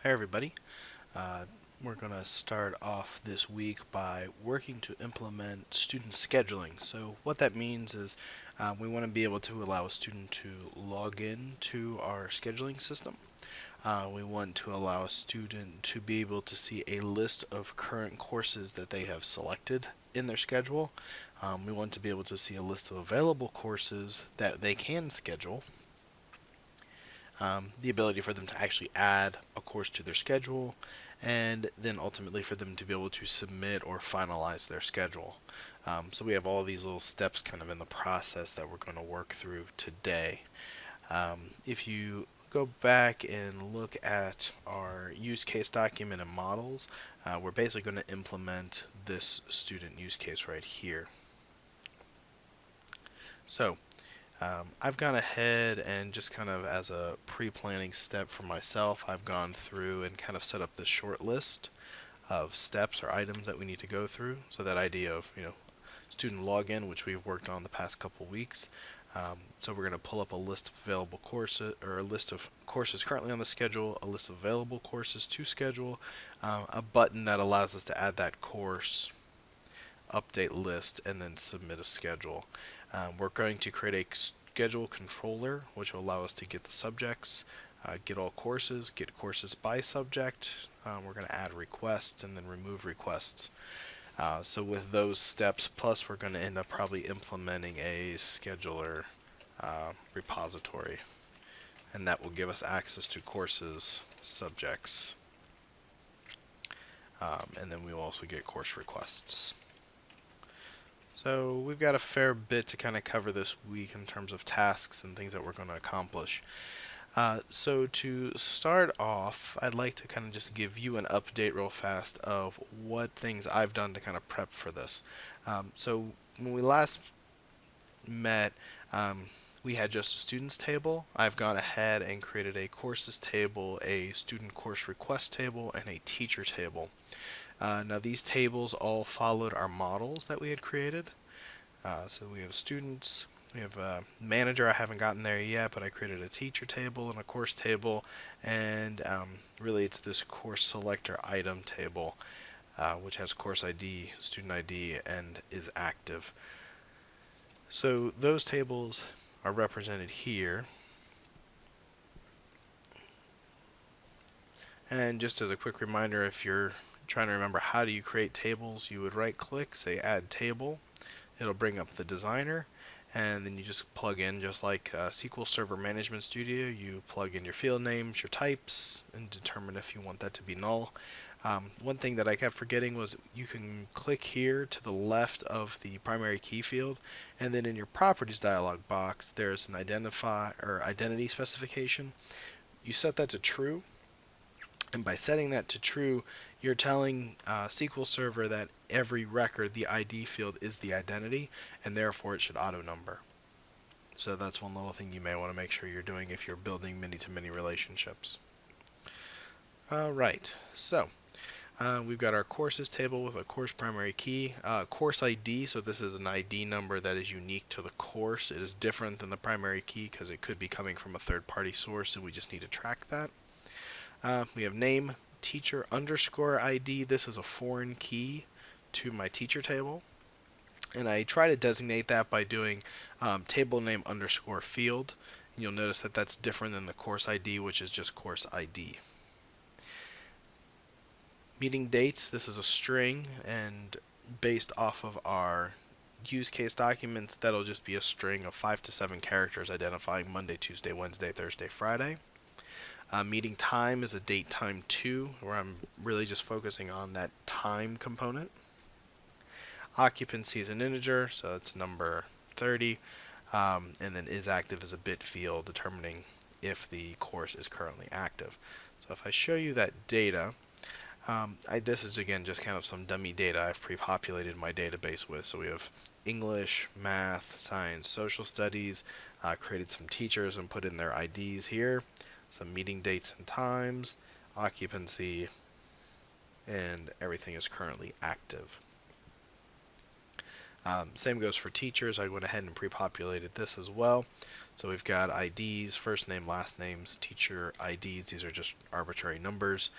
Hi everybody. Uh, we're going to start off this week by working to implement student scheduling. So what that means is we want to be able to allow a student to log in to our scheduling system. We want to allow a student to be able to see a list of current courses that they have selected in their schedule. We want to be able to see a list of available courses that they can schedule, the ability for them to actually add a course to their schedule, and then ultimately for them to be able to submit or finalize their schedule. So we have all these little steps kind of in the process that we're going to work through today. If you go back and look at our use case document and models, we're basically going to implement this student use case right here. So I've gone ahead and just kind of as a pre-planning step for myself, I've gone through and kind of set up this short list of steps or items that we need to go through. So that idea of, student login, which we've worked on the past couple weeks. So we're going to pull up a list of available courses, or a list of courses currently on the schedule, a list of available courses to schedule, a button that allows us to add that course update list, and then submit a schedule. We're going to create a schedule controller, which will allow us to get the subjects, get all courses, get courses by subject. We're going to add requests and then remove requests. So with those steps, plus we're going to end up probably implementing a schedular repository, and that will give us access to courses, subjects, and then we will also get course requests. So we've got a fair bit to kind of cover this week in terms of tasks and things that we're going to accomplish. So to start off, I'd like to kind of just give you an update real fast of what things I've done to kind of prep for this. So when we last met, we had just a students table. I've gone ahead and created a courses table, a student course request table, and a teacher table. Now these tables all followed our models that we had created. So we have students, we have a manager. I haven't gotten there yet, but I created a teacher table and a course table, and really it's this course selector item table, which has course ID, student ID, and is active. So those tables are represented here. And just as a quick reminder, if you're trying to remember how do you create tables, you would right click, say add table. It'll bring up the designer, and then you just plug in, just like SQL Server Management Studio, you plug in your field names, your types, and determine if you want that to be null. One thing that I kept forgetting was you can click here to the left of the primary key field, and then in your properties dialog box there's an identify or identity specification. You set that to true, and by setting that to true, you're telling SQL Server that every record, the ID field, is the identity, and therefore it should auto-number. So that's one little thing you may want to make sure you're doing if you're building many-to-many relationships. Alright, so we've got our courses table with a course primary key, course ID, so this is an ID number that is unique to the course. It is different than the primary key because it could be coming from a third-party source, and we just need to track that. We have name, teacher underscore ID. This is a foreign key to my teacher table. And I try to designate that by doing table name underscore field. And you'll notice that that's different than the course ID, which is just course ID. Meeting dates, this is a string, and based off of our use case documents, that'll just be a string of 5 to 7 characters identifying Monday, Tuesday, Wednesday, Thursday, Friday. Meeting time is a date time 2, where I'm really just focusing on that time component. Occupancy is an integer, so it's number 30. And then is active is a bit field determining if the course is currently active. So if I show you that data, this is again just kind of some dummy data I've pre-populated my database with. So we have English, math, science, social studies, created some teachers and put in their IDs here, some meeting dates and times, occupancy, and everything is currently active. Same goes for teachers. I went ahead and pre-populated this as well. So we've got IDs, first name, last names, teacher IDs. These are just arbitrary numbers,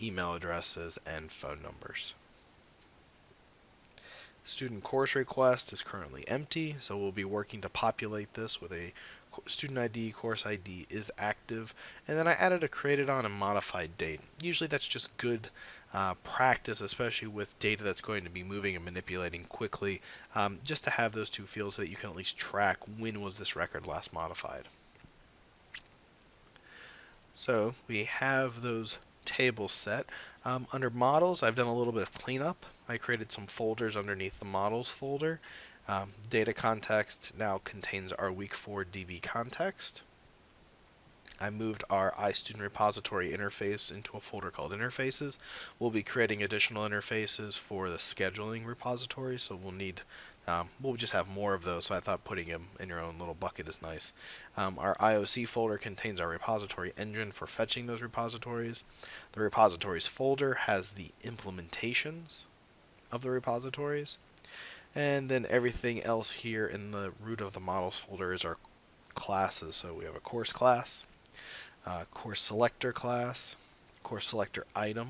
email addresses, and phone numbers. Student course request is currently empty, so we'll be working to populate this with a student ID, course ID is active, and then I added a created on and modified date. Usually that's just good practice, especially with data that's going to be moving and manipulating quickly, just to have those two fields so that you can at least track when was this record last modified. So we have those tables set. Under models, I've done a little bit of cleanup. I created some folders underneath the models folder. Data context now contains our week 4 DB context. I moved our iStudent repository interface into a folder called interfaces. We'll be creating additional interfaces for the scheduling repository, so we'll just have more of those, so I thought putting them in your own little bucket is nice. Our IOC folder contains our repository engine for fetching those repositories. The repositories folder has the implementations of the repositories. And then everything else here in the root of the models folder is our classes. So we have a course class, course selector class, course selector item,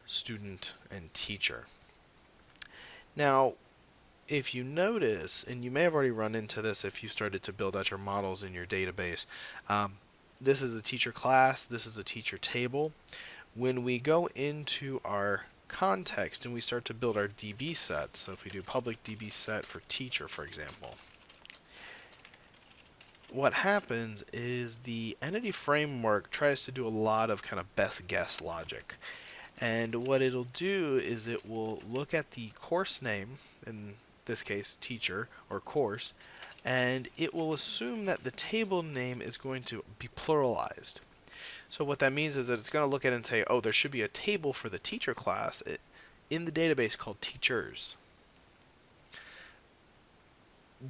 student, and teacher. Now, if you notice, and you may have already run into this if you started to build out your models in your database, this is a teacher class, this is a teacher table. When we go into our context and we start to build our DB set, so if we do public DB set for teacher, for example, what happens is the entity framework tries to do a lot of kind of best guess logic. And what it'll do is it will look at the course name, in this case teacher or course, and it will assume that the table name is going to be pluralized. So what that means is that it's going to look at it and say, oh, there should be a table for the teacher class in the database called teachers.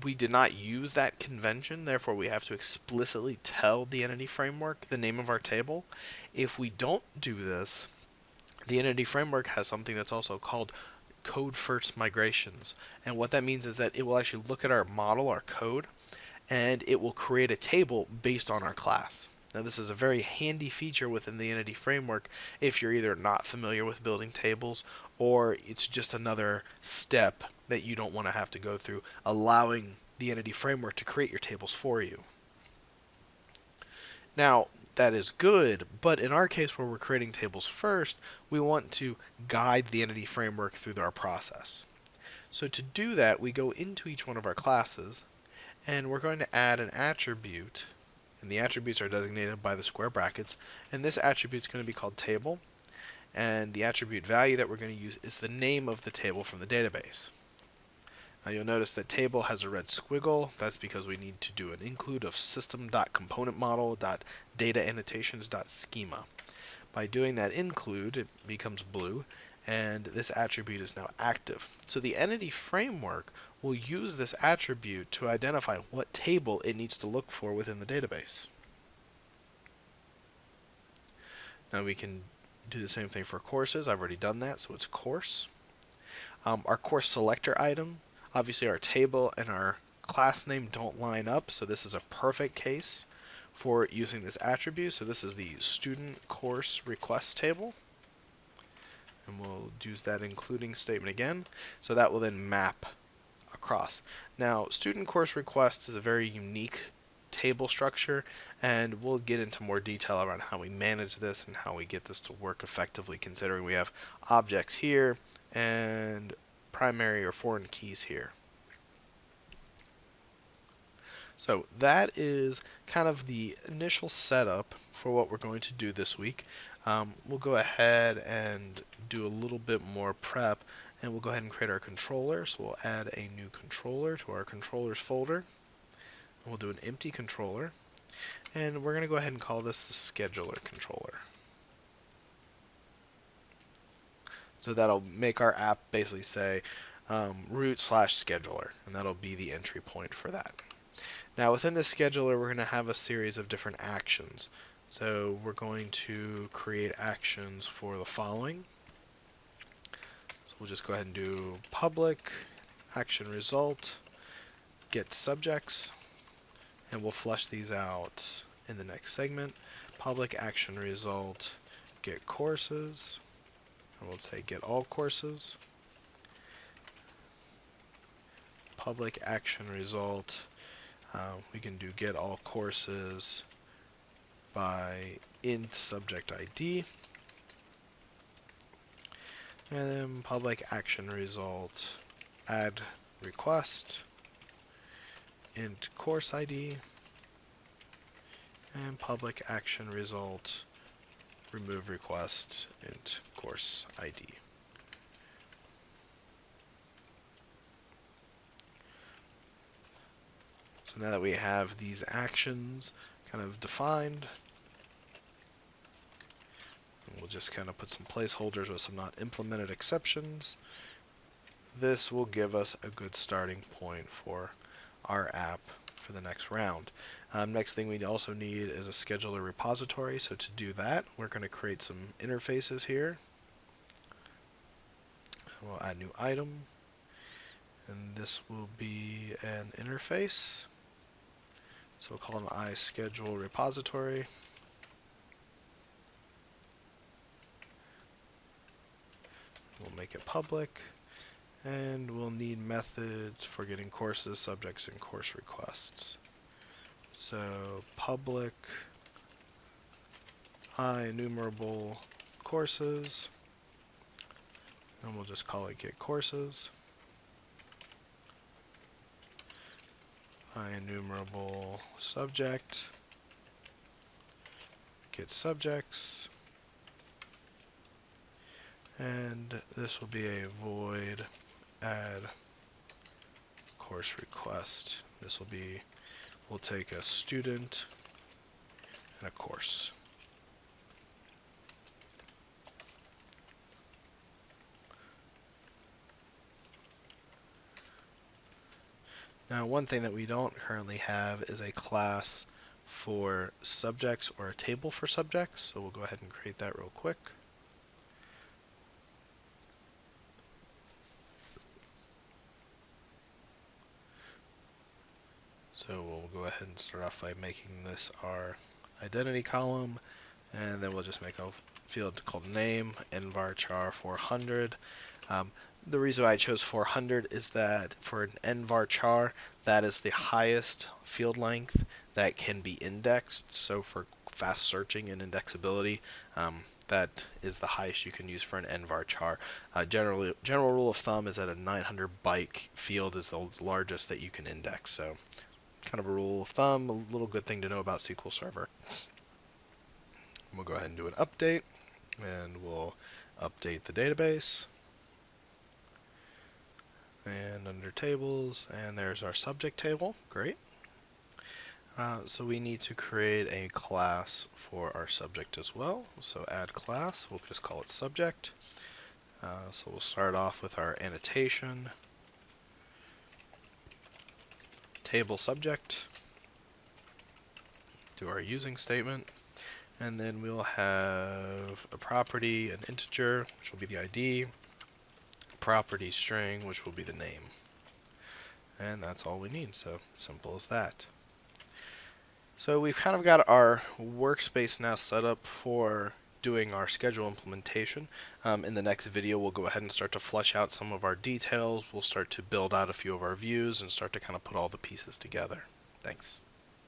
We did not use that convention, therefore we have to explicitly tell the entity framework the name of our table. If we don't do this, the entity framework has something that's also called code first migrations. And what that means is that it will actually look at our model, our code, and it will create a table based on our class. Now this is a very handy feature within the entity framework if you're either not familiar with building tables or it's just another step that you don't want to have to go through, allowing the entity framework to create your tables for you. Now, that is good, but in our case where we're creating tables first, we want to guide the entity framework through our process. So to do that, we go into each one of our classes, and we're going to add an attribute, and the attributes are designated by the square brackets, and this attribute is going to be called table, and the attribute value that we're going to use is the name of the table from the database. Now you'll notice that table has a red squiggle. That's because we need to do an include of system.componentModel.dataAnnotations.schema. By doing that include, it becomes blue, and this attribute is now active. So the entity framework will use this attribute to identify what table it needs to look for within the database. Now we can do the same thing for courses. I've already done that, so it's course. Our course selector item, obviously our table and our class name don't line up, so this is a perfect case for using this attribute. So this is the student course request table, and we'll use that including statement again. So that will then map across. Now, student course request is a very unique table structure, and we'll get into more detail around how we manage this and how we get this to work effectively, considering we have objects here and primary or foreign keys here. So that is kind of the initial setup for what we're going to do this week. We'll go ahead and do a little bit more prep, and we'll go ahead and create our controller. So we'll add a new controller to our controllers folder. We'll do an empty controller, and we're going to go ahead and call this the Schedular controller. So that'll make our app basically say root/scheduler, and that'll be the entry point for that. Now within the scheduler, we're going to have a series of different actions. So we're going to create actions for the following. So we'll just go ahead and do public action result, get subjects, and we'll flesh these out in the next segment. Public action result, get courses, and we'll say get all courses. Public action result, we can do get all courses by int subject ID. And then public action result, add request, int course ID, and public action result, remove request, int course ID. So now that we have these actions kind of defined, we'll just kind of put some placeholders with some not implemented exceptions. This will give us a good starting point for our app for the next round. Next thing we also need is a scheduler repository. So to do that, we're going to create some interfaces here. We'll add new item, and this will be an interface. So we'll call an iSchedule repository. We'll make it public, and we'll need methods for getting courses, subjects, and course requests. So public IEnumerable courses, and we'll just call it get courses. IEnumerable subject, get subjects, and this will be a void add course request. This will be, we'll take a student and a course. Now, one thing that we don't currently have is a class for subjects or a table for subjects, so we'll go ahead and create that real quick. So we'll go ahead and start off by making this our identity column, and then we'll just make a field called name, nvarchar 400. The reason I chose 400 is that for an nvarchar, that is the highest field length that can be indexed. So for fast searching and indexability, that is the highest you can use for an nvarchar. General rule of thumb is that a 900 byte field is the largest that you can index. So kind of a rule of thumb, a little good thing to know about SQL Server. We'll go ahead and do an update, and we'll update the database. And under tables, and there's our subject table. Great. So we need to create a class for our subject as well. So add class, we'll just call it subject. So we'll start off with our annotation, table subject, do our using statement, and then we'll have a property, an integer, which will be the ID, property string, which will be the name. And that's all we need, so simple as that. So we've kind of got our workspace now set up for doing our schedule implementation. In the next video, we'll go ahead and start to flesh out some of our details. We'll start to build out a few of our views and start to kind of put all the pieces together. Thanks.